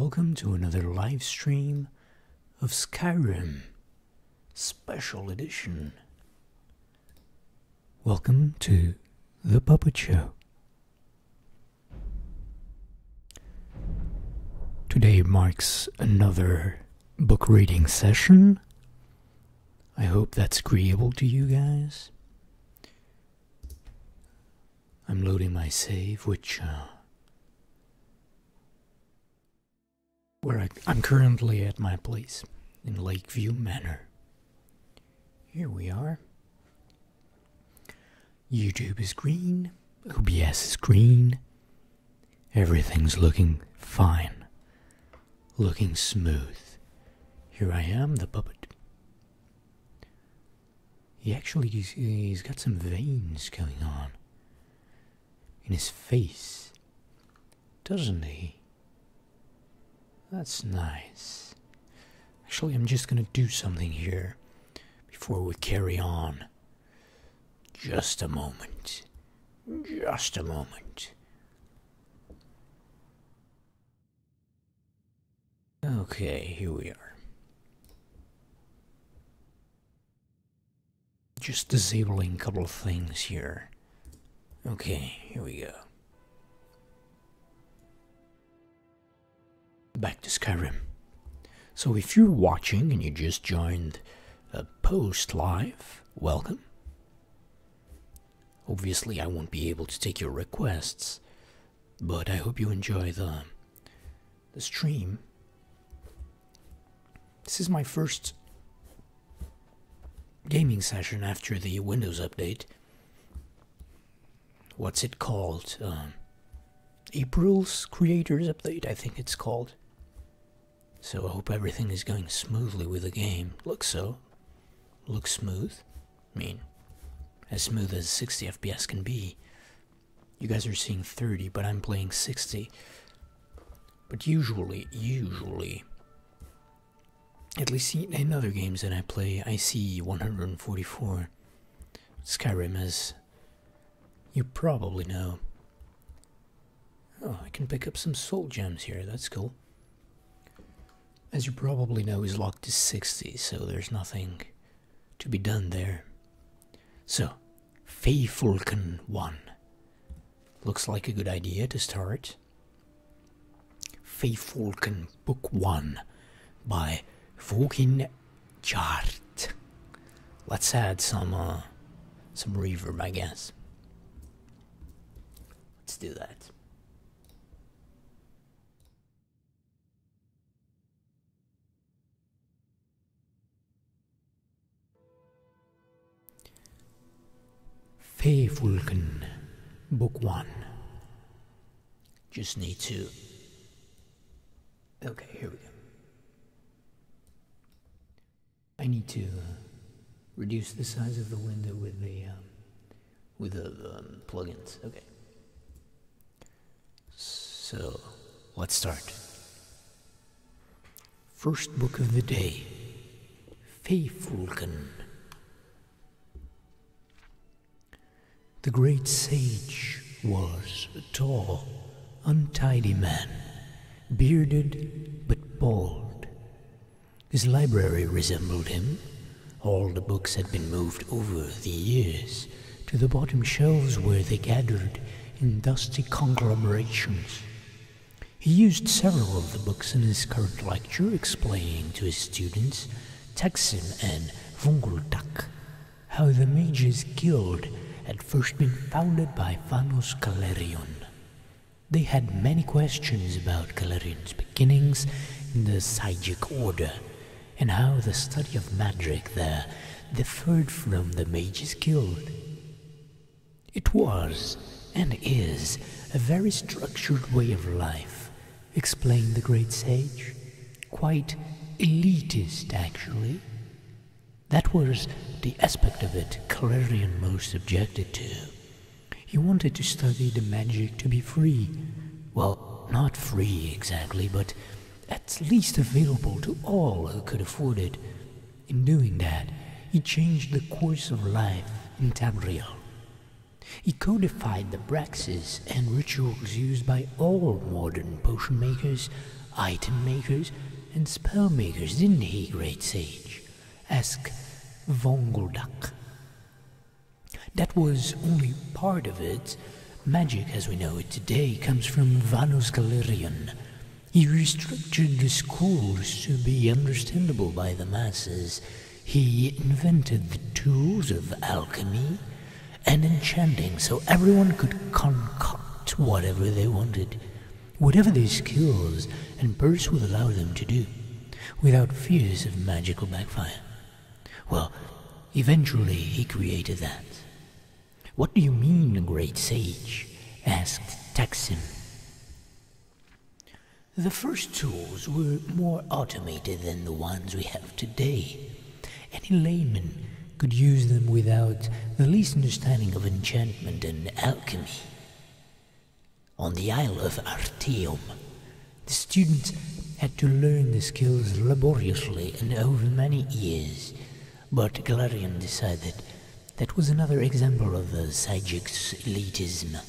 welcome to another live stream of Skyrim Special Edition. Welcome to the Puppet Show. Today marks another book reading session. I hope that's agreeable to you guys. I'm loading my save, which I'm currently at my place in Lakeview Manor. Here we are. YouTube is green, OBS is green, everything's looking fine, looking smooth. Here I am, the puppet. He's got some veins going on in his face, doesn't he? That's nice. Actually, I'm just gonna do something here before we carry on. Just a moment. Just a moment. Okay, here we are. Just disabling a couple of things here. Okay, here we go. Back to Skyrim. So if you're watching and you just joined a post live, welcome. Obviously I won't be able to take your requests, but I hope you enjoy the stream. This is my first gaming session after the Windows update. What's it called? April's Creators Update, I think it's called. So I hope everything is going smoothly with the game. Looks so. Looks smooth. I mean, as smooth as 60 FPS can be. You guys are seeing 30, but I'm playing 60. But usually, at least in other games that I play, I see 144. Skyrim, as you probably know. Oh, I can pick up some soul gems here, that's cool. As you probably know, is locked to 60, so there's nothing to be done there. So, Faefulken 1. Looks like a good idea to start. Faefulken Book 1 by Vokin Jart. Let's add some reverb, I guess. Let's do that. Faefulken Book 1. Just need to... Okay, here we go. I need to reduce the size of the window with the plugins. Okay. So, let's start. First book of the day. Faefulken. The great sage was a tall, untidy man, bearded but bald. His library resembled him. All the books had been moved over the years to the bottom shelves where they gathered in dusty conglomerations. He used several of the books in his current lecture, explaining to his students, Texan and Vungultak, how the Mages Guild had first been founded by Vanos Calerion. They had many questions about Calerion's beginnings in the Psychic Order, and how the study of magic there differed from the Mages Guild. It was, and is, a very structured way of life, explained the great sage. Quite elitist, actually. That was the aspect of it Calerion most objected to. He wanted to study the magic to be free. Well, not free exactly, but at least available to all who could afford it. In doing that, he changed the course of life in Tamriel. He codified the praxis and rituals used by all modern potion makers item makers and spell makers, didn't he, great sage? Asked Vongoldak. That was only part of it. Magic as we know it today comes from Vanus Galerion. He restructured the schools to be understandable by the masses. He invented the tools of alchemy and enchanting so everyone could concoct whatever they wanted, whatever their skills and purse would allow them to do, without fears of magical backfire. Well, eventually he created that. What do you mean, great sage? Asked Taksim. The first tools were more automated than the ones we have today. Any layman could use them without the least understanding of enchantment and alchemy. On the Isle of Artium, the students had to learn the skills laboriously and over many years, but Galarian decided that was another example of the Sajik's elitism.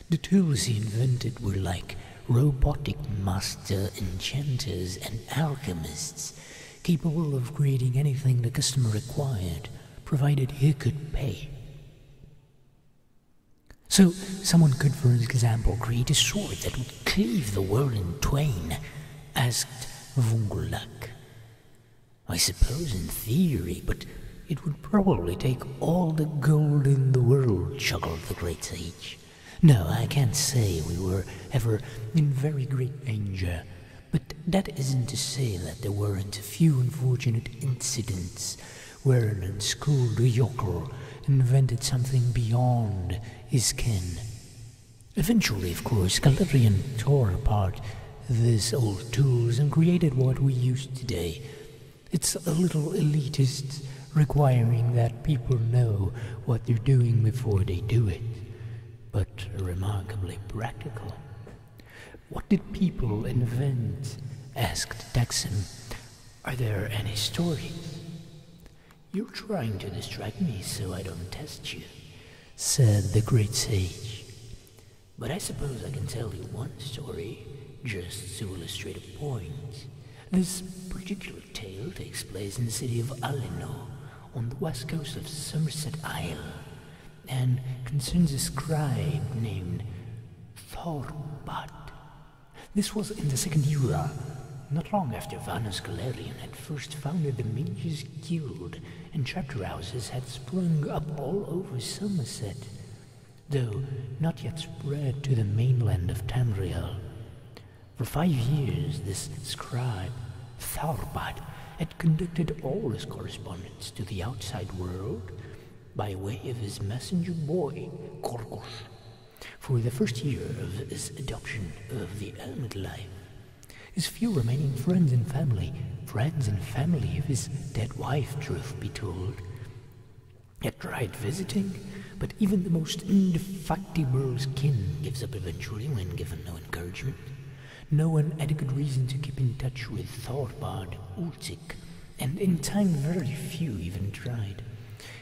The tools he invented were like robotic master enchanters and alchemists, capable of creating anything the customer required, provided he could pay. So, someone could, for example, create a sword that would cleave the world in twain, asked Vungulak. I suppose in theory, but it would probably take all the gold in the world, chuckled the great sage. No, I can't say we were ever in very great danger, but that isn't to say that there weren't a few unfortunate incidents where an unschooled yokel invented something beyond his ken. Eventually, of course, Galarian tore apart these old tools and created what we use today. It's a little elitist, requiring that people know what they're doing before they do it, but remarkably practical. What did people invent? Asked Taksim. Are there any stories? You're trying to distract me so I don't test you, said the great sage. But I suppose I can tell you one story, just to illustrate a point. This particular tale takes place in the city of Alino, on the west coast of Somerset Isle, and concerns a scribe named Thorbad. This was in the Second Era, not long after Vanus Galerion had first founded the Mages Guild, and chapter houses had sprung up all over Somerset, though not yet spread to the mainland of Tamriel. For 5 years, this scribe, Thorbad, had conducted all his correspondence to the outside world by way of his messenger boy, Korkos, for the first year of his adoption of the hermit life. His few remaining friends and family of his dead wife, truth be told, had tried visiting, but even the most indefatigable kin gives up eventually when given no encouragement. No one had a good reason to keep in touch with Thorbad Ultik, and in time very few even tried.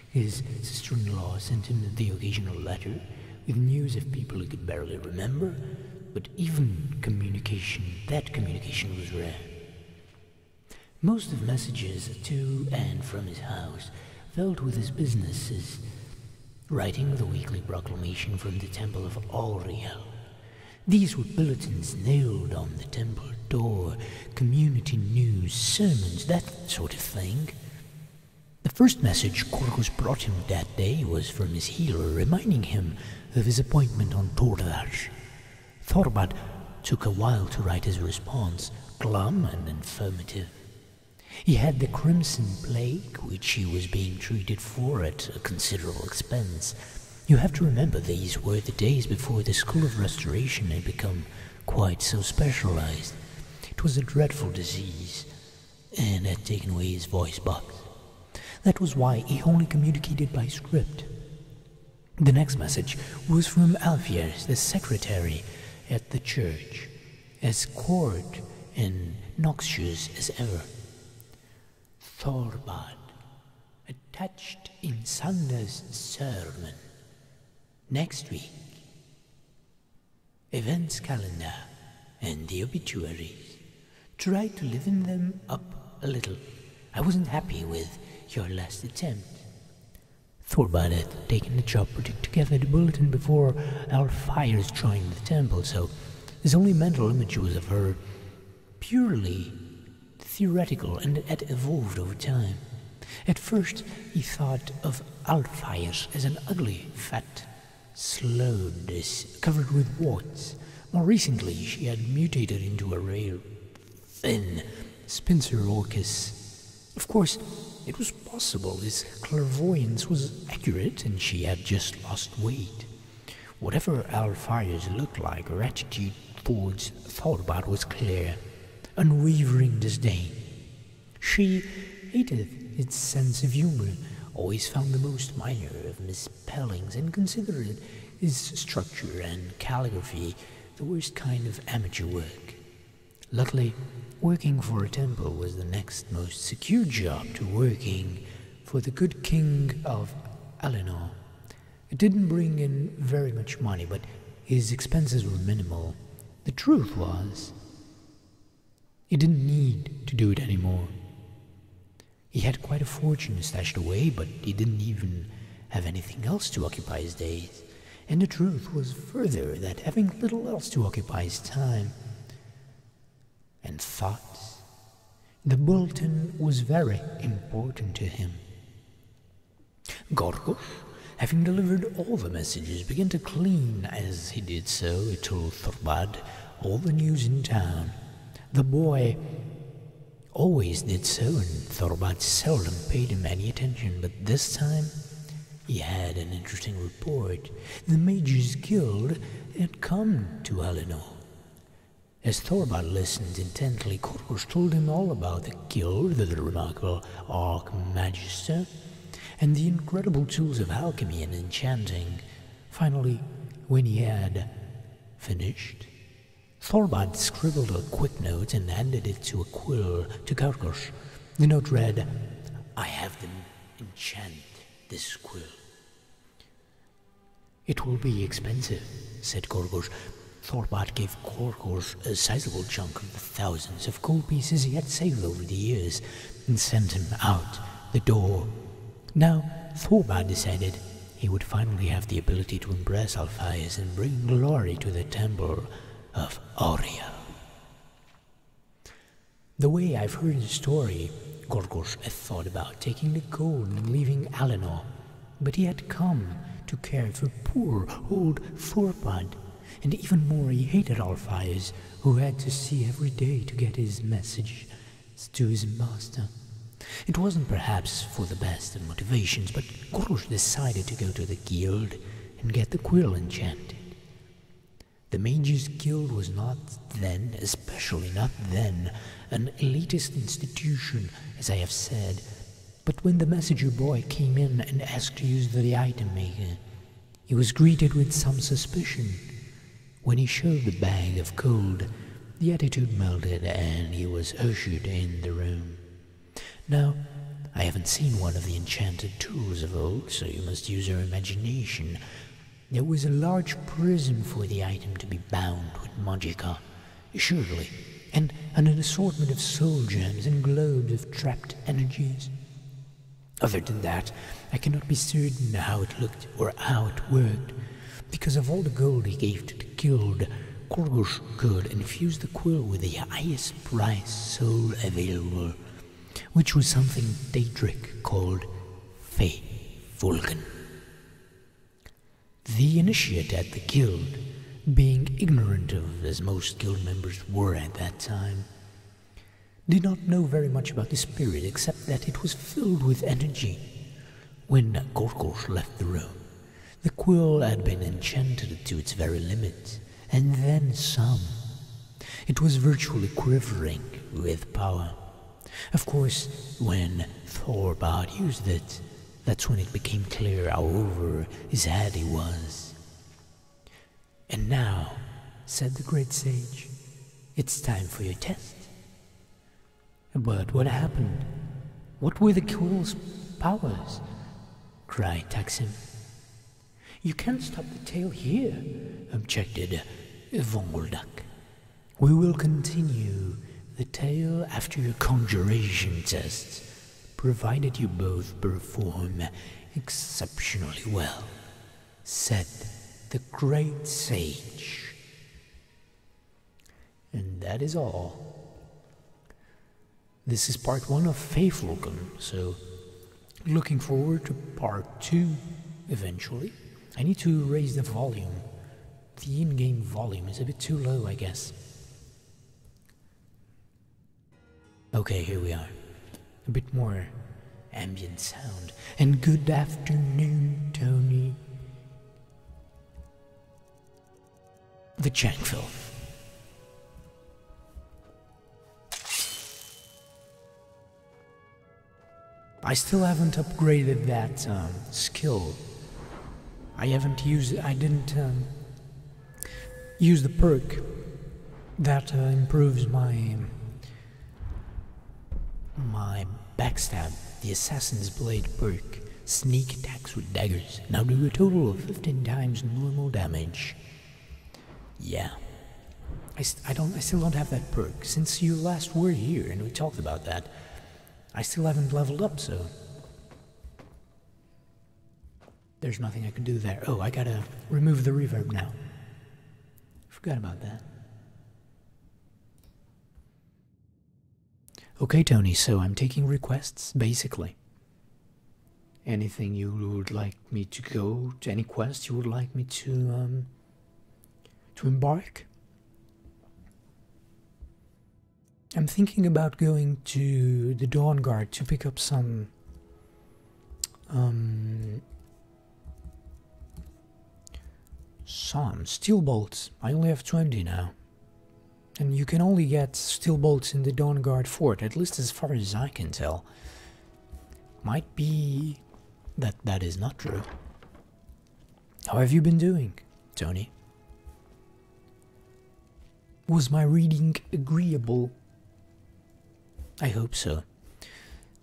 His sister-in-law sent him the occasional letter, with news of people he could barely remember, but even that communication was rare. Most of messages to and from his house filled with his businesses, writing the weekly proclamation from the temple of Auriel. These were bulletins nailed on the temple door, community news, sermons, that sort of thing. The first message Korkos brought him that day was from his healer, reminding him of his appointment on Tordash. Thorbad took a while to write his response, glum and informative. He had the Crimson Plague, which he was being treated for at a considerable expense. You have to remember these were the days before the School of Restoration had become quite so specialized. It was a dreadful disease, and had taken away his voice box. That was why he only communicated by script. The next message was from Alphaeus, the secretary at the church, as court and noxious as ever. Thorbad, attached in Sunday's sermon. Next week. Events calendar and the obituaries. Try to liven them up a little. I wasn't happy with your last attempt. Thorbad had taken the job putting together the bulletin before Alphaeus joined the temple, so his only mental image was of her purely theoretical, and it had evolved over time. At first, he thought of Alphaeus as an ugly, fat sload covered with warts. More recently, she had mutated into a real thin Spencer Orcus. Of course, it was possible his clairvoyance was accurate and she had just lost weight. Whatever Alphaeus looked like, her attitude towards Thorbad was clear, unwavering disdain. She hated his sense of humor, always found the most minor of misspellings, and considered his structure and calligraphy the worst kind of amateur work. Luckily, working for a temple was the next most secure job to working for the good king of Alinor. It didn't bring in very much money, but his expenses were minimal. The truth was, he didn't need to do it anymore. He had quite a fortune stashed away, but he didn't even have anything else to occupy his days. And the truth was further that having little else to occupy his time and thoughts, the bulletin was very important to him. Gorgos, having delivered all the messages, began to clean. As he did so, he told Thorbad all the news in town. The boy always did so, and Thorbad seldom paid him any attention, but this time he had an interesting report. The Mages Guild had come to Alinor. As Thorbad listened intently, Gorgos told him all about the guild, the remarkable Archmagister, and the incredible tools of alchemy and enchanting. Finally, when he had finished, Thorbad scribbled a quick note and handed it to a quill to Gorgos. The note read, "I have them enchant this quill." "It will be expensive," said Gorgos. Thorbad gave Gorgos a sizable chunk of the thousands of gold pieces he had saved over the years and sent him out the door. Now, Thorbad decided he would finally have the ability to impress Alphaeus and bring glory to the temple of Aurea. The way I've heard the story, Gorgos had thought about taking the gold and leaving Alinor, but he had come to care for poor old Thorbad, and even more he hated Alphaeus, who had to see every day to get his message to his master. It wasn't perhaps for the best of motivations, but Gorgos decided to go to the guild and get the quill enchanted. The Mages Guild was not then, especially not then, an elitist institution, as I have said, but when the messenger boy came in and asked to use the item maker, he was greeted with some suspicion. When he showed the bag of gold, the attitude melted and he was ushered in the room. Now, I haven't seen one of the enchanted tools of old, so you must use your imagination. There was a large prism for the item to be bound with magica, surely, and an assortment of soul gems and globes of trapped energies. Other than that, I cannot be certain how it looked or how it worked. Because of all the gold he gave to the guild, Gorgos could infuse the quill with the highest price soul available, which was something Daedric called Fey Vulcan. The initiate at the guild, being ignorant of as most guild members were at that time, did not know very much about the spirit except that it was filled with energy. When Gorgos left the room, the quill had been enchanted to its very limit, and then some. It was virtually quivering with power. Of course, when Thorbad used it, that's when it became clear how over his head he was. "And now," said the great sage, "it's time for your test." "But what happened? What were the quill's powers?" cried Taksim. "You can't stop the tale here," objected Vongoldak. "We will continue the tale after your conjuration tests, provided you both perform exceptionally well, said the great sage. And that is all. This is part 1 of Faithfulcon, so looking forward to part 2 eventually. I need to raise the volume. The in-game volume is a bit too low, I guess. Okay, here we are. A bit more ambient sound. And good afternoon, Tony. The Chankville. I still haven't upgraded that skill. I didn't use the perk that improves my backstab, the Assassin's Blade perk. Sneak attacks with daggers now do a total of 15 times normal damage. Yeah. I still don't have that perk. Since you last were here and we talked about that, I still haven't leveled up, so there's nothing I can do there. Oh, I gotta remove the reverb now. Forgot about that. Okay, Tony, so I'm taking requests, basically. Anything you would like me to go to, any quest you would like me to embark? I'm thinking about going to the Dawn Guard to pick up some steel bolts. I only have 20 now. And you can only get steel bolts in the Dawn Guard fort, at least as far as I can tell. Might be that is not true. How have you been doing, Tony? Was my reading agreeable? I hope so.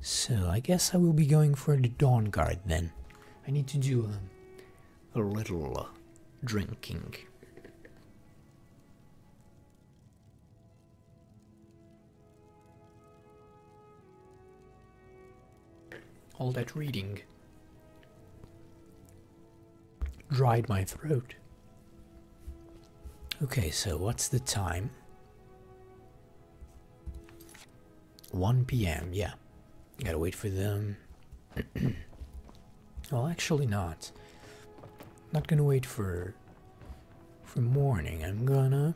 So I guess I will be going for the Dawn Guard then. I need to do a little drinking. All that reading dried my throat. Okay, so what's the time? 1 p.m. Yeah, gotta wait for them. Well, actually not. Not gonna wait for morning. I'm gonna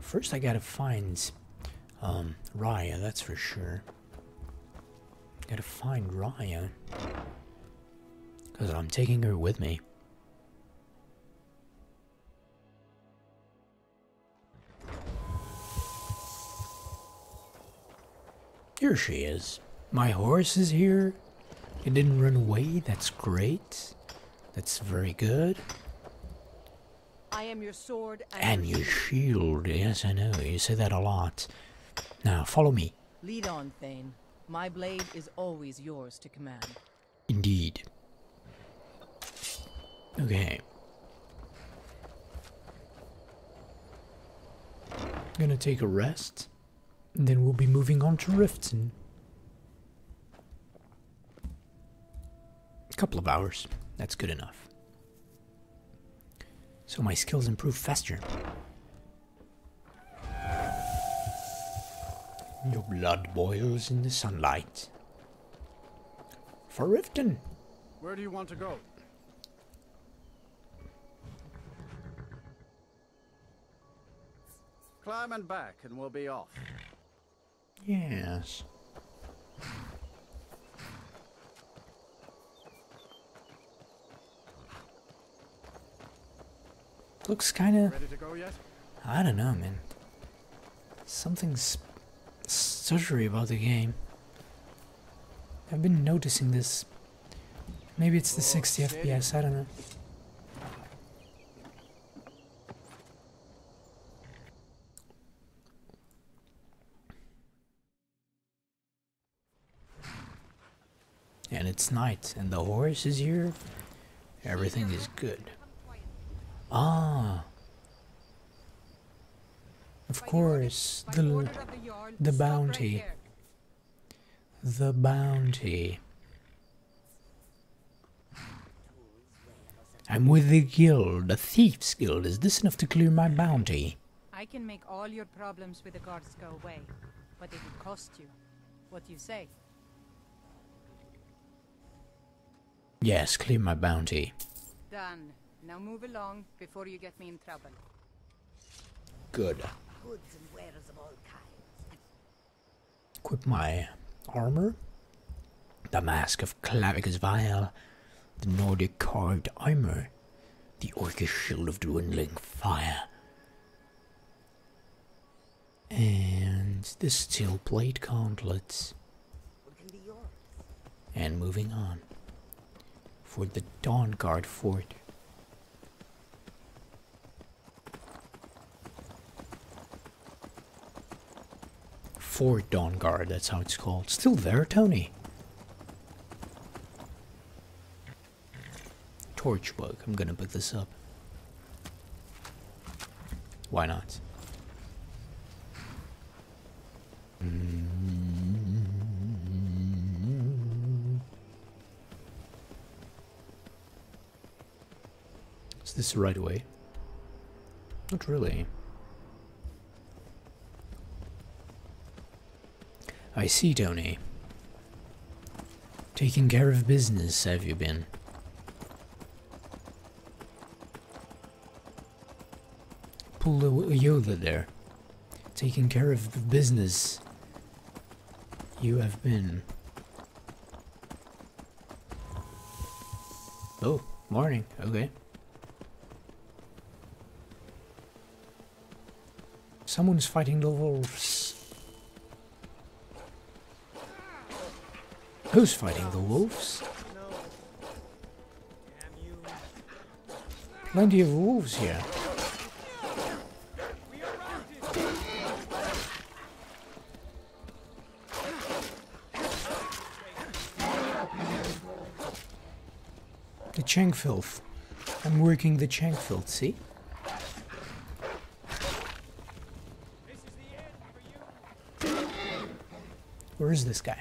first. I gotta find Raya. That's for sure. Gotta find Raya because I'm taking her with me. Here she is. My horse is here. It didn't run away. That's great. That's very good. I am your sword and your shield. Yes, I know. You say that a lot. Now, follow me. Lead on, Thane. My blade is always yours to command. Indeed. Okay. Gonna take a rest. And then we'll be moving on to Riften. A couple of hours. That's good enough. So my skills improve faster. Your blood boils in the sunlight. For Riften. Where do you want to go? Climb and back and we'll be off. Yes. Looks kind of... Ready to go yet? I don't know, man. Something's stuttery about the game. I've been noticing this. Maybe it's the 60 FPS, I don't know. And it's night, and the horse is here. Everything is good. Ah. Of course, the bounty. The bounty. I'm with the guild, a thieves guild. Is this enough to clear my bounty? I can make all your problems with the guards go away, but it will cost you. What do you say? Yes, clear my bounty. Done. Now move along before you get me in trouble. Good. Goods and wares of all kinds. Equip my armor. The mask of Clavicus Vile. The Nordic carved armor. The orcish shield of dwindling fire. And the steel plate gauntlets. What can be yours? And moving on. For the Dawn Guard Fort. Fort Dawn Guard, that's how it's called. Still there, Tony? Torchbug, I'm gonna pick this up. Why not? Is this the right way? Not really. I see, Tony. Taking care of business, have you been? Pull the Yoda there. Taking care of the business. You have been. Oh, morning. Okay. Someone's fighting the wolves. Who's fighting the wolves? Plenty of wolves here. The Chankfilth. I'm working the Chankfilth, see? Where is this guy?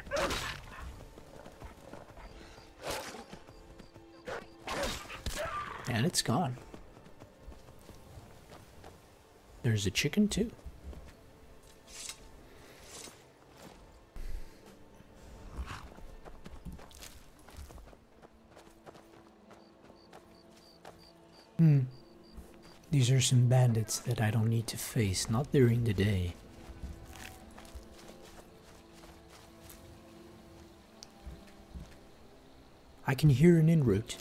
And it's gone. There's a chicken too. These are some bandits that I don't need to face, not during the day. I can hear an en route.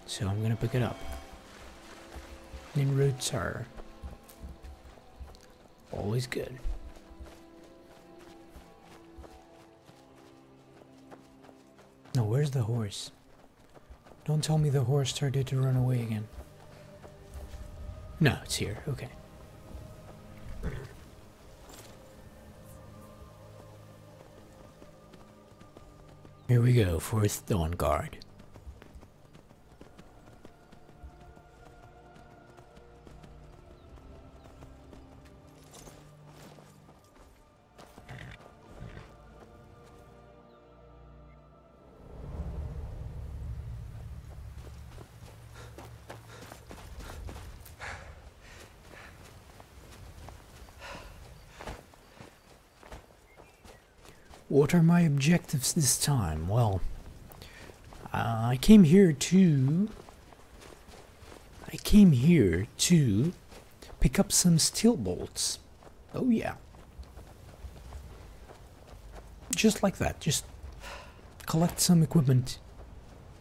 So I'm gonna pick it up. En routes are always good. Now where's the horse? Don't tell me the horse started to run away again. No, it's here. Okay. Here we go, 4th Dawn Guard. What are my objectives this time? Well, I came here to pick up some steel bolts. Oh yeah. Just like that, just collect some equipment.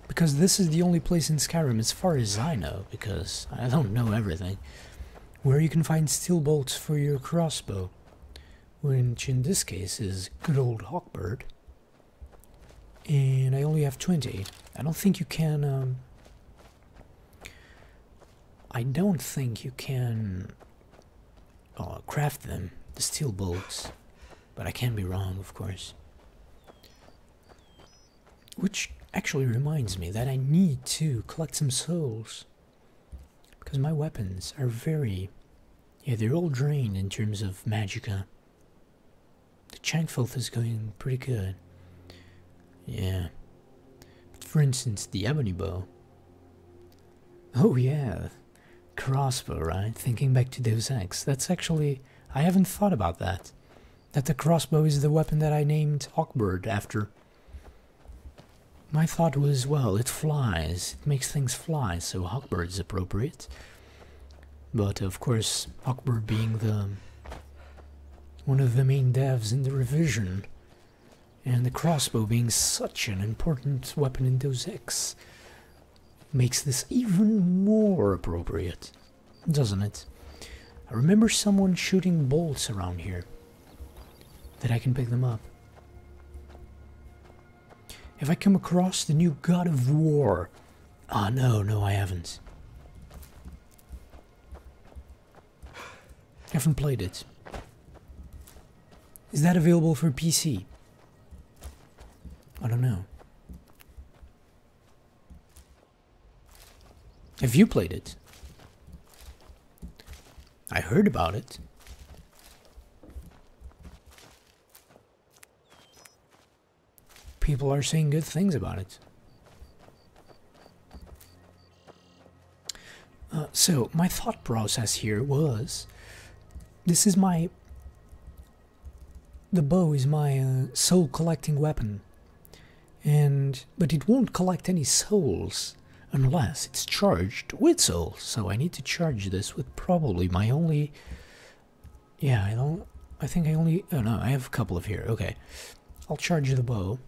Because this is the only place in Skyrim, as far as I know, because I don't know everything, where you can find steel bolts for your crossbow. Which in this case is good old Hawkbird. And I only have 20. I don't think you can, craft them, the steel bolts. But I can be wrong, of course. Which actually reminds me that I need to collect some souls. Because my weapons are very Yeah, they're all drained in terms of magicka. The Chankfilth is going pretty good. Yeah. But for instance, the ebony bow. Oh yeah, crossbow, right? Thinking back to Deus Ex. That's actually... I haven't thought about that. That the crossbow is the weapon that I named Hawkbird after. My thought was, well, it flies. It makes things fly, so Hawkbird is appropriate. But of course, Hawkbird being one of the main devs in the revision, and the crossbow being such an important weapon in Deus Ex, makes this even more appropriate, doesn't it? I remember someone shooting bolts around here. That I can pick them up. Have I come across the new God of War? Ah, no, I haven't. I haven't played it. Is that available for PC? I don't know. Have you played it? I heard about it. People are saying good things about it. So, my thought process here was... This is my... The bow is my soul collecting weapon. But it won't collect any souls unless it's charged with souls. So I need to charge this with probably my only... Yeah, I think I only... Oh no, I have a couple of here. Okay. I'll charge the bow.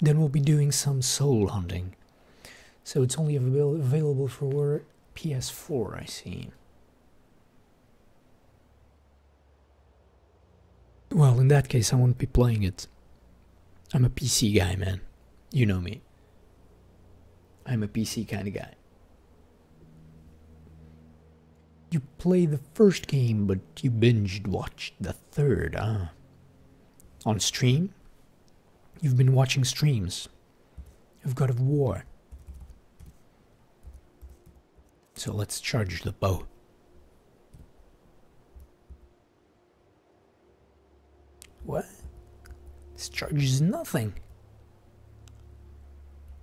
Then we'll be doing some soul hunting. So it's only available for PS4, I see. Well, in that case, I won't be playing it. I'm a PC guy, man. You know me. I'm a PC kind of guy. You play the first game, but you binge-watched the third, on stream? You've been watching streams of God of War. So let's charge the bow. What? This charges nothing.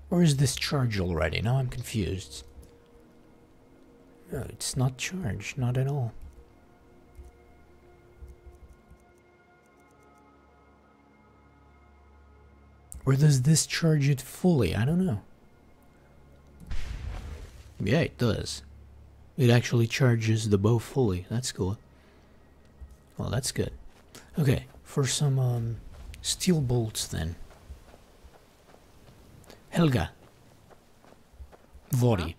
Or is this charged already? Now I'm confused. No, it's not charged, not at all. Or does this charge it fully? I don't know. Yeah, it does. It actually charges the bow fully. That's cool. Well, that's good. Okay, for some steel bolts then. Helga. Vori.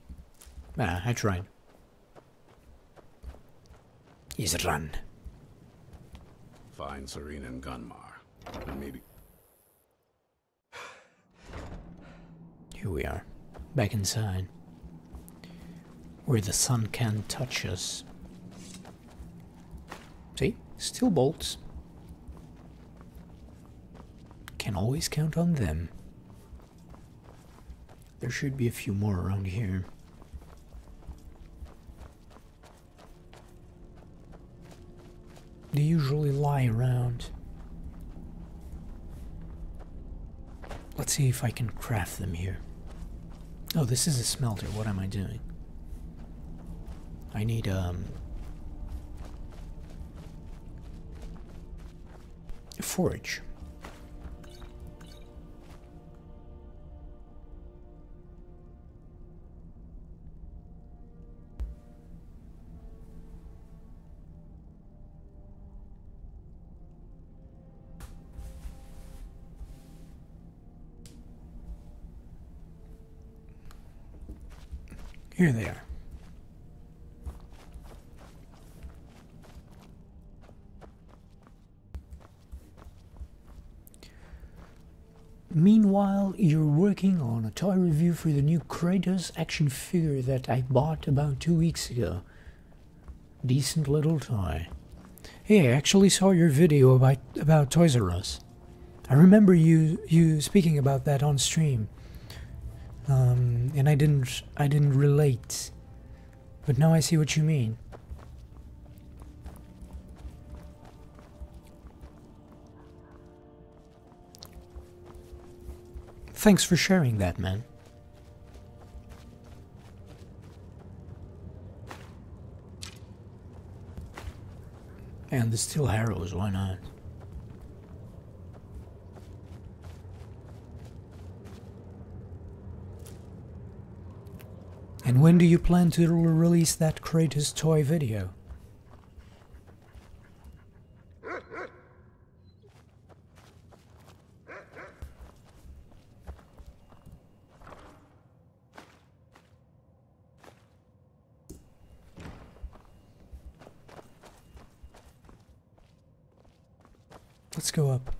Ah, I tried. He's run. Find Serene and Gunmar. And maybe... Here we are, back inside, where the sun can't touch us. See? Steel bolts. Can always count on them. There should be a few more around here. They usually lie around. Let's see if I can craft them here. Oh, this is a smelter. What am I doing? I need, a forge. Here they are. Meanwhile, you're working on a toy review for the new Kratos action figure that I bought about 2 weeks ago. Decent little toy. Hey, I actually saw your video about Toys R Us. I remember you speaking about that on stream. And I didn't relate. But now I see what you mean. Thanks for sharing that, man. And the steel arrows, why not? And when do you plan to release that Kratos toy video? Let's go up.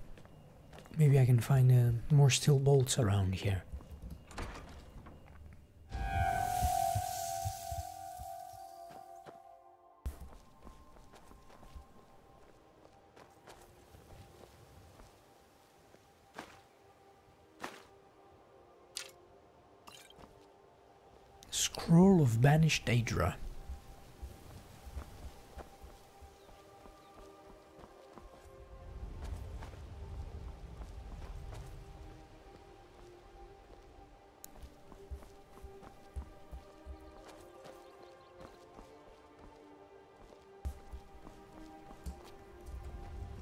Maybe I can find more steel bolts around here. Scroll of Banished Daedra.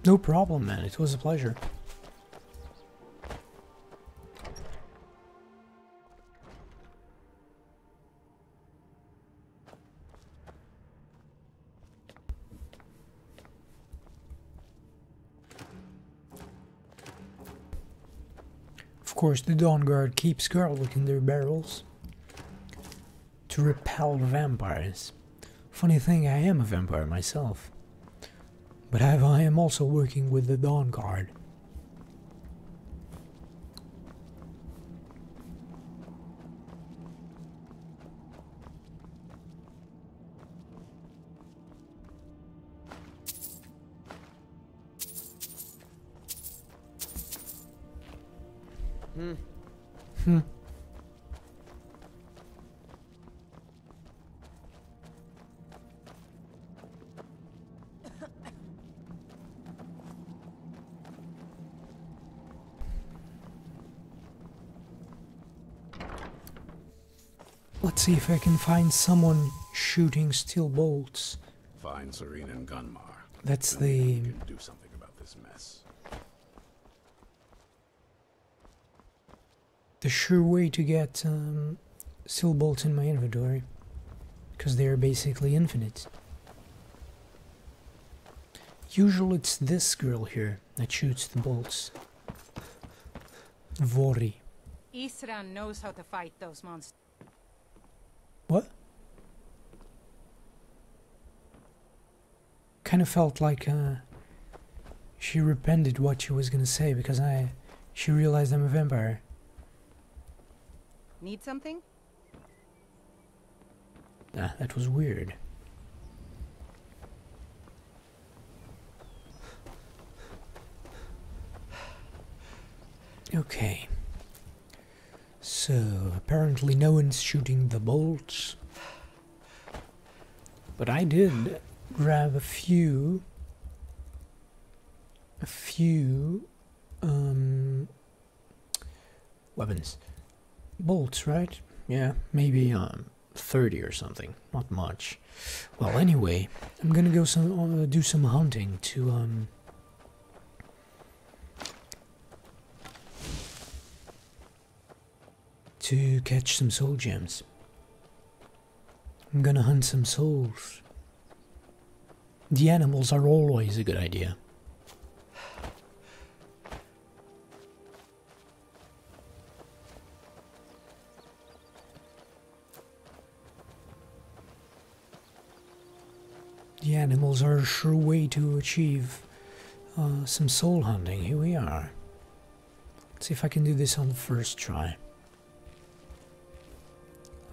No problem, man. It was a pleasure. Of course, the Dawn Guard keeps garlicking their barrels to repel vampires. Funny thing, I am a vampire myself. But I am also working with the Dawn Guard. Let's see if I can find someone shooting steel bolts. Find Serene and Gunmar. That's Then we the... can do something about this mess. the sure way to get steel bolts in my inventory. Because they are basically infinite. Usually it's this girl here that shoots the bolts. Vori. Isran knows how to fight those monsters. What? Kind of felt like she repented what she was gonna say because she realized I'm a vampire. Need something? Ah, that was weird. Okay. So, apparently no one's shooting the bolts. But I did grab a few weapons. Bolts, right? Yeah, maybe 30 or something. Not much. Well, anyway, I'm gonna go do some hunting to catch some soul gems. I'm gonna hunt some souls. The animals are always a good idea. The animals are a sure way to achieve some soul hunting. Here we are. Let's see if I can do this on the first try.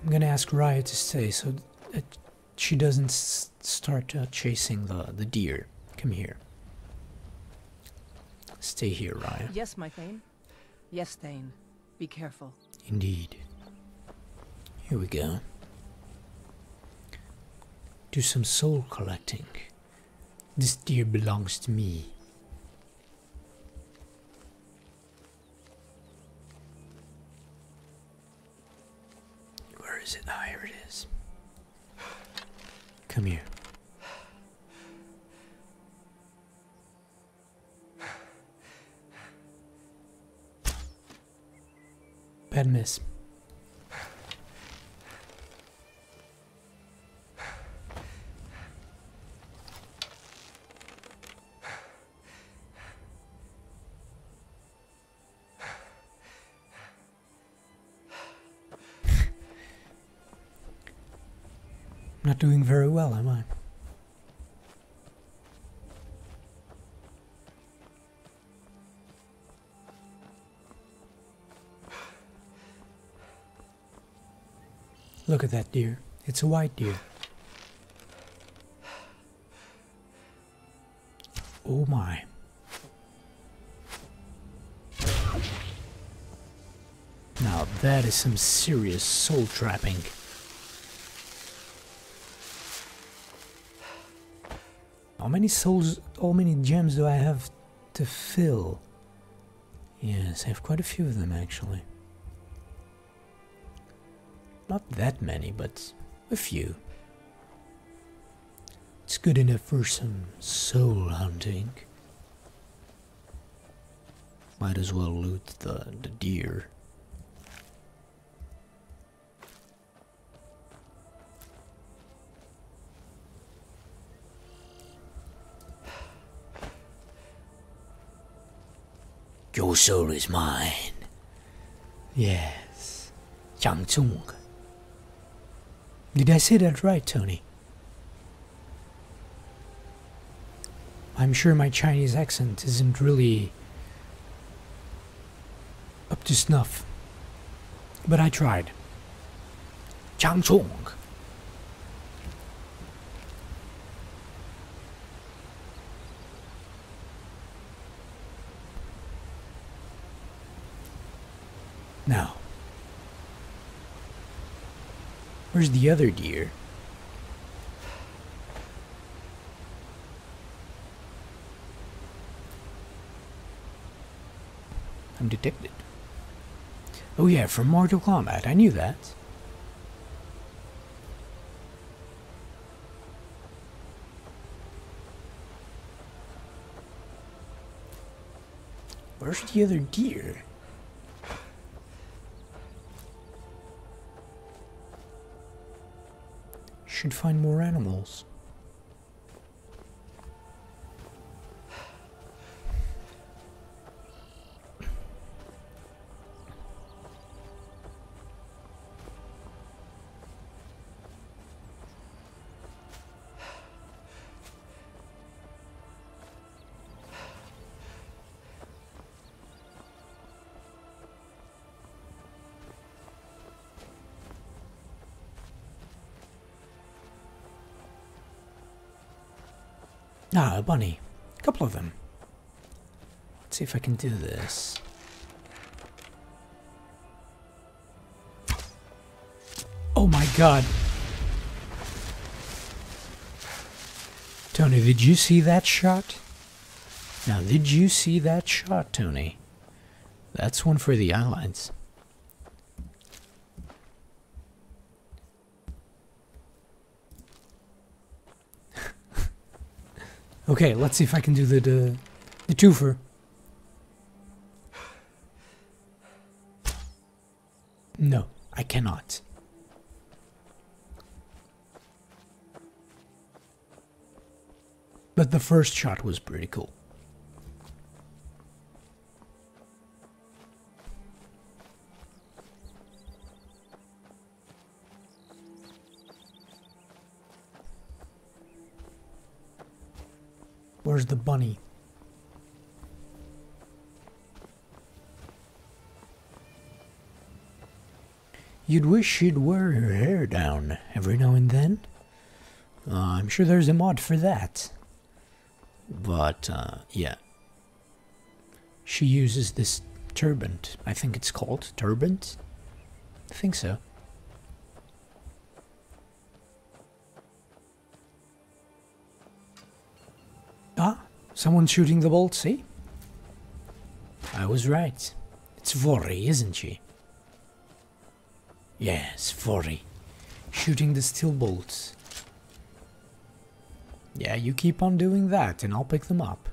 I'm gonna ask Raya to stay so that she doesn't start chasing the deer. Come here. Stay here, Raya. Yes, my Thane. Yes, Thane. Be careful. Indeed. Here we go. Do some soul collecting. This deer belongs to me. is it? Ah, here it is. Come here. Bad miss. Not doing very well, am I? Look at that deer. It's a white deer. Oh my. Now that is some serious soul trapping. How many souls, how many gems do I have to fill? Yes, I have quite a few of them actually. Not that many, but a few. It's good enough for some soul hunting. Might as well loot the deer. Your soul is mine. Yes. Changchung. Did I say that right, Tony? I'm sure my Chinese accent isn't really up to snuff. But I tried. Changchung. Now, where's the other deer? I'm detected. Oh yeah, from Mortal Kombat, I knew that. Where's the other deer? Should find more animals. Ah, a bunny. A couple of them. Let's see if I can do this. Oh my god. Tony, did you see that shot? Now, did you see that shot, Tony? That's one for the eyelines. Okay, let's see if I can do the twofer. No, I cannot. But the first shot was pretty cool. Where's the bunny? You'd wish she'd wear her hair down every now and then. I'm sure there's a mod for that. But, yeah. She uses this turban. I think it's called turban. I think so. Ah, someone's shooting the bolt, see? I was right. It's Vori, isn't she? Yes, Vori. shooting the steel bolts. Yeah, you keep on doing that and I'll pick them up.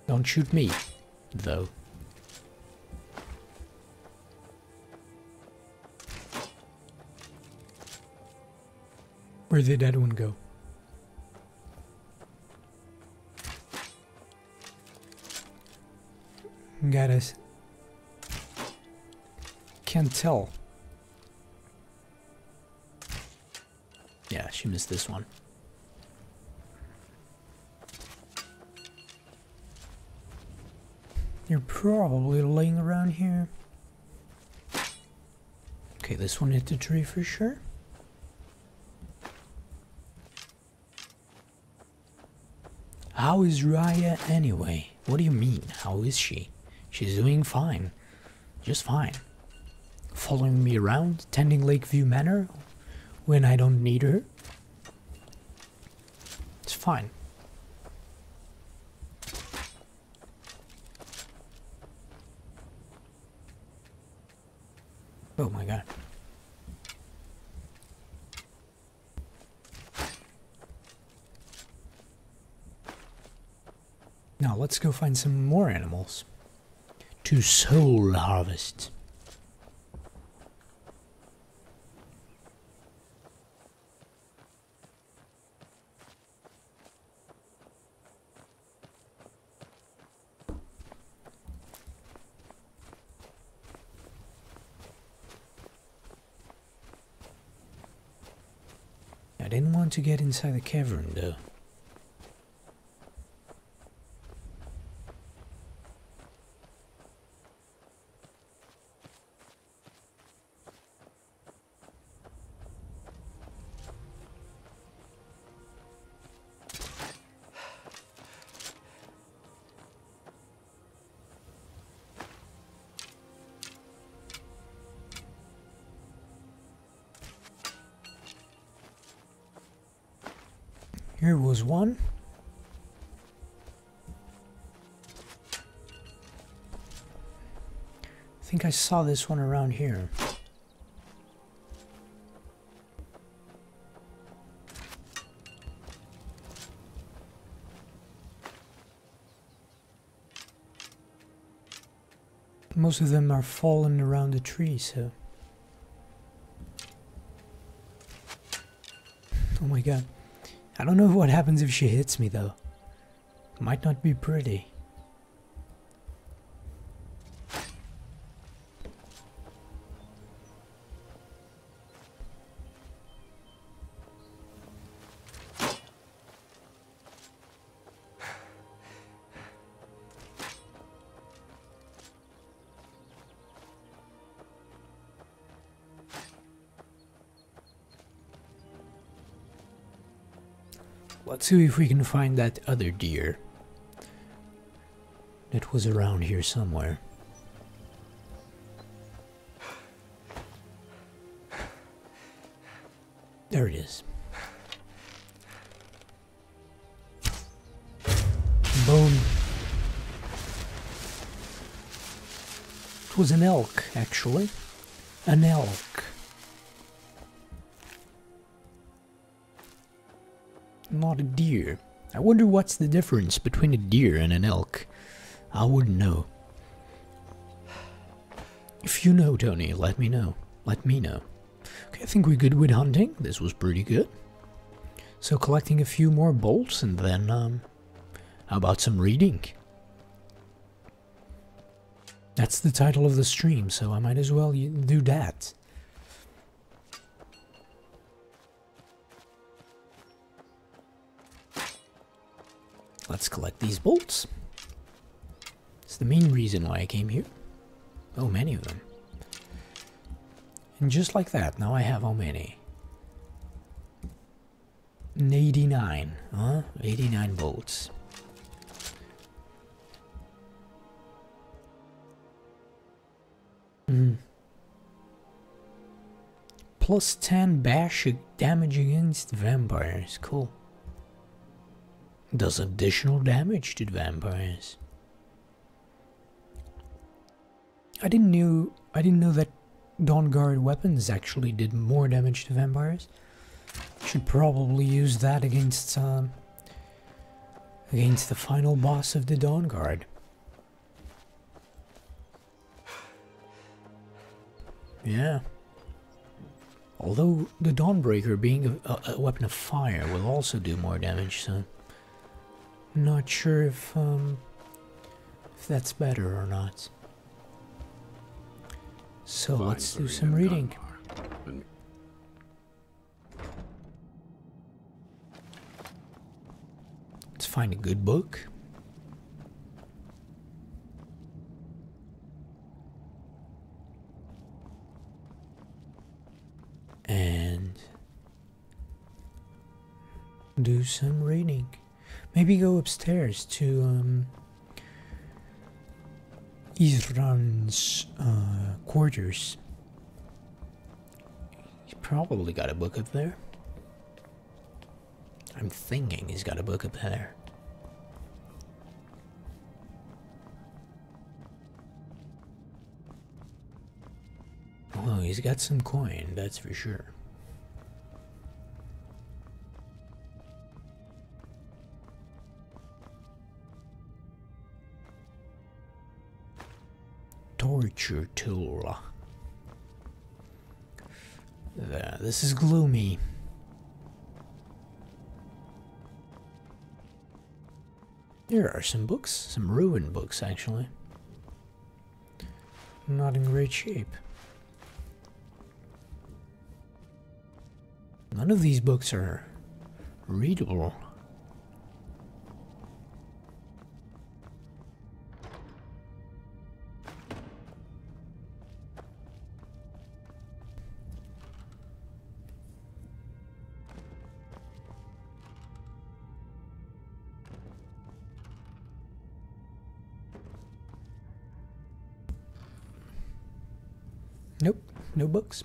Don't shoot me, though. Where did that one go? Got us. Can't tell. Yeah, she missed this one. You're probably laying around here. Okay, this one hit the tree for sure. How is Raya anyway? What do you mean? How is she? She's doing fine. Just fine. Following me around, tending Lakeview Manor when I don't need her. It's fine. Oh my god. Now let's go find some more animals to soul harvest. I didn't want to get inside the cavern though. Here was one. I think I saw this one around here. Most of them are fallen around the tree, so... Oh my god. I don't know what happens if she hits me though. Might not be pretty. Let's see if we can find that other deer that was around here somewhere. There it is. Boom. It was an elk, actually. An elk. Not a deer. I wonder what's the difference between a deer and an elk. I wouldn't know. If you know, Tony, let me know. Let me know. Okay, I think we're good with hunting. This was pretty good. So collecting a few more bolts and then, how about some reading? That's the title of the stream, so I might as well do that. Let's collect these bolts. It's the main reason why I came here. Oh, many of them. And just like that, now I have how many? 89, huh? 89 bolts. Plus 10 bash damage against vampires. Cool. Does additional damage to vampires. I didn't know that Dawn Guard weapons actually did more damage to vampires. Should probably use that against the final boss of the Dawn Guard. Yeah. Although the Dawnbreaker being a weapon of fire will also do more damage, so not sure if that's better or not. So let's do some reading. Let's find a good book. And do some reading. Maybe go upstairs to Isran's quarters. He's probably got a book up there. I'm thinking he's got a book up there. Oh, he's got some coin, that's for sure. Torture tool. There, this is gloomy. There are some books, some ruined books actually. Not in great shape. None of these books are readable. Nope, no books.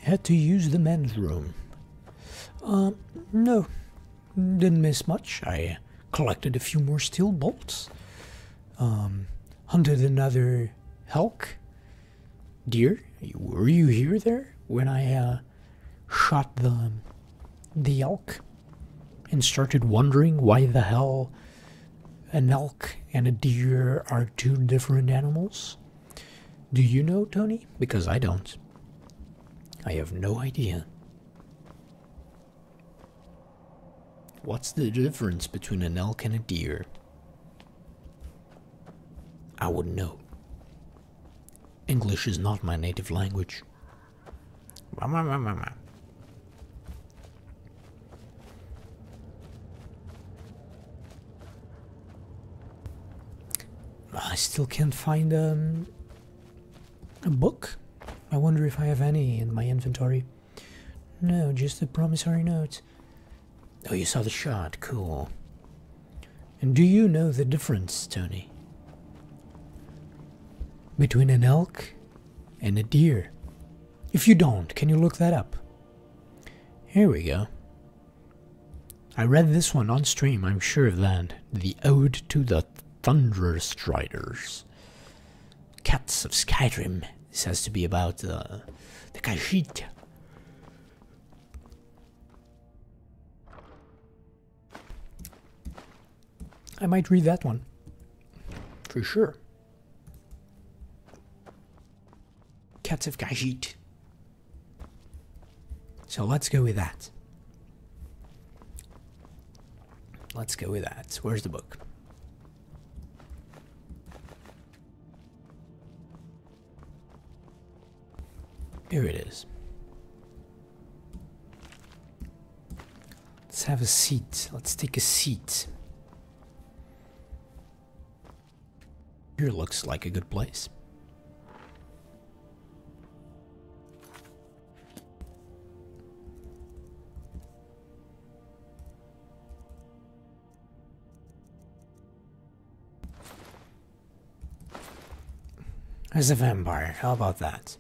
Had to use the men's room. No, didn't miss much. I collected a few more steel bolts. Hunted another elk. Deer, were you here there when I shot the elk and started wondering why the hell an elk and a deer are two different animals? Do you know, Tony? Because I don't. I have no idea. What's the difference between an elk and a deer? I wouldn't know. English is not my native language. I still can't find a book. I wonder if I have any in my inventory. No, just the promissory note. Oh, you saw the shot. Cool. And do you know the difference, Tony, between an elk and a deer? If you don't, can you look that up? Here we go. I read this one on stream, I'm sure of that. The Ode to the Thunderstriders. Cats of Skyrim. This has to be about the Khajiit. I might read that one. For sure. Cats of Khajiit. So let's go with that. Let's go with that. Where's the book? Here it is. Let's have a seat. Let's take a seat. Here looks like a good place. As a vampire, how about that?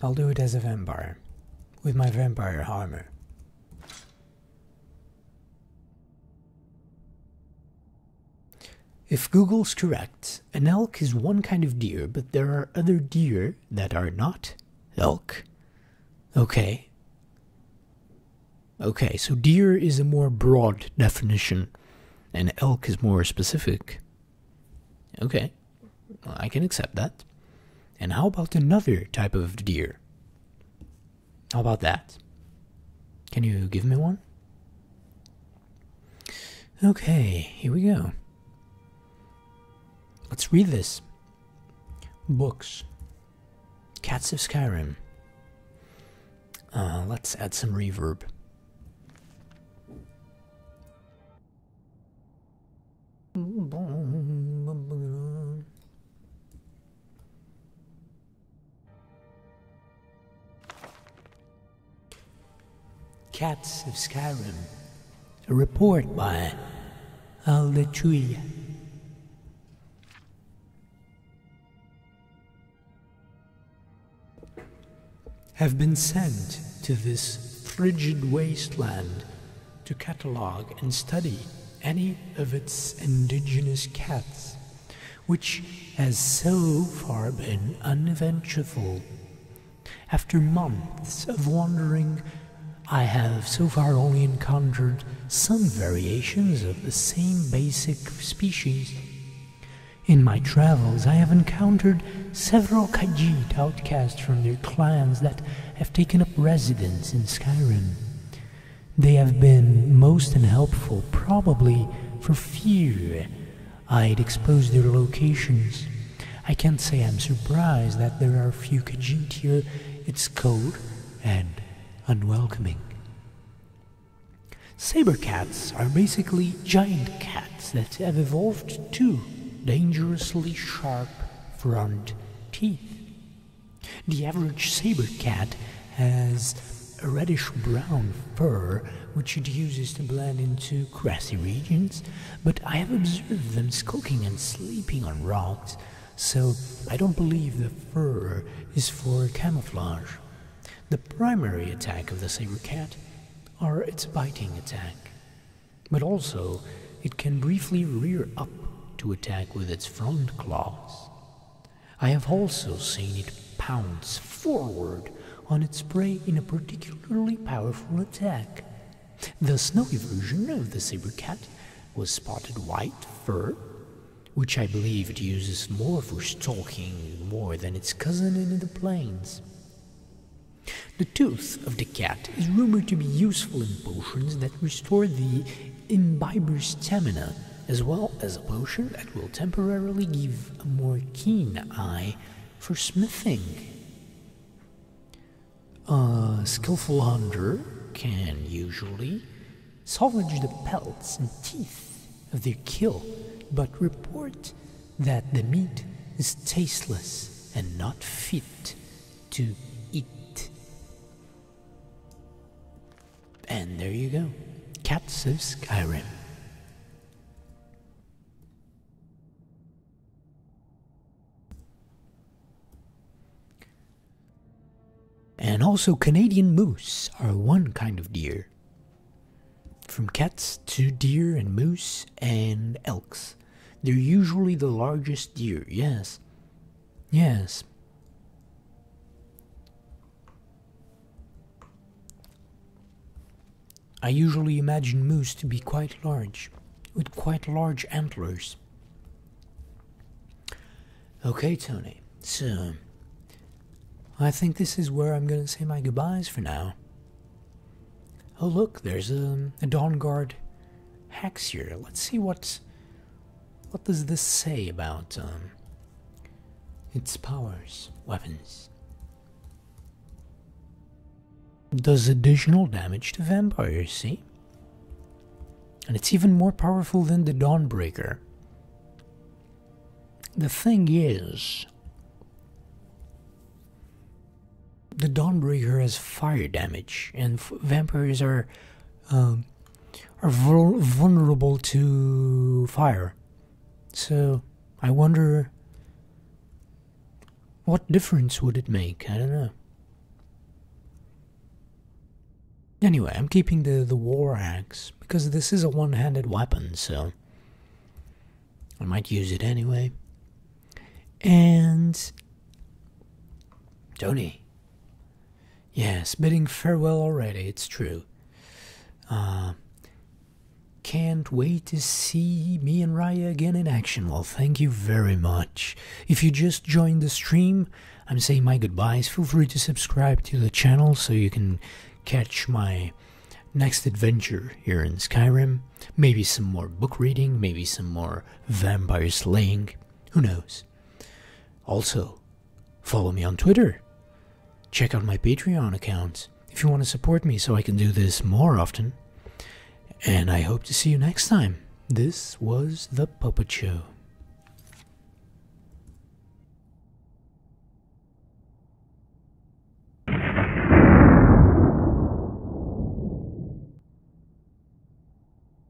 I'll do it as a vampire, with my vampire armor. If Google's correct, an elk is one kind of deer, but there are other deer that are not elk. Okay. Okay, so deer is a more broad definition, and elk is more specific. Okay, well, I can accept that. And how about another type of deer? How about that? Can you give me one? Okay, here we go. Let's read this. Books. Cats of Skyrim. Let's add some reverb. Cats of Skyrim. A report by Alphaeus. Have been sent to this frigid wasteland to catalogue and study any of its indigenous cats, which has so far been uneventful. After months of wandering, I have so far only encountered some variations of the same basic species. In my travels, I have encountered several Khajiit outcasts from their clans that have taken up residence in Skyrim. They have been most unhelpful, probably for fear I'd expose their locations. I can't say I'm surprised that there are few Khajiit here. It's cold and unwelcoming. Saber cats are basically giant cats that have evolved too dangerously sharp front teeth. The average saber cat has a reddish-brown fur, which it uses to blend into grassy regions, but I have observed them skulking and sleeping on rocks, so I don't believe the fur is for camouflage. The primary attack of the saber cat are its biting attack, but also it can briefly rear up to attack with its front claws. I have also seen it pounce forward on its prey in a particularly powerful attack. The snowy version of the saber cat was spotted white fur, which I believe it uses more for stalking more than its cousin in the plains. The tooth of the cat is rumored to be useful in potions that restore the imbiber's stamina, as well as a potion that will temporarily give a more keen eye for smithing. A skillful hunter can usually salvage the pelts and teeth of their kill, but report that the meat is tasteless and not fit to eat. And there you go. Cats of Skyrim. And also Canadian moose are one kind of deer. From cats to deer and moose and elks. They're usually the largest deer, yes. Yes. I usually imagine moose to be quite large, with quite large antlers. Okay, Tony, so I think this is where I'm gonna say my goodbyes for now. Oh look, there's a Dawn Guard hex here. Let's see what does this say about its powers, weapons. Does additional damage to vampires, see? And it's even more powerful than the Dawnbreaker. The thing is, the Dawnbreaker has fire damage, and vampires are vulnerable to fire. So I wonder, what difference would it make? I don't know. Anyway, I'm keeping the war axe because this is a one-handed weapon, so I might use it anyway. And Tony. Yes, bidding farewell already, it's true. Can't wait to see me and Raya again in action. Well, thank you very much. If you just joined the stream, I'm saying my goodbyes. Feel free to subscribe to the channel so you can catch my next adventure here in Skyrim. Maybe some more book reading, maybe some more vampire slaying. Who knows? Also, follow me on Twitter. Check out my Patreon account if you want to support me so I can do this more often. And I hope to see you next time. This was The Puppet Show.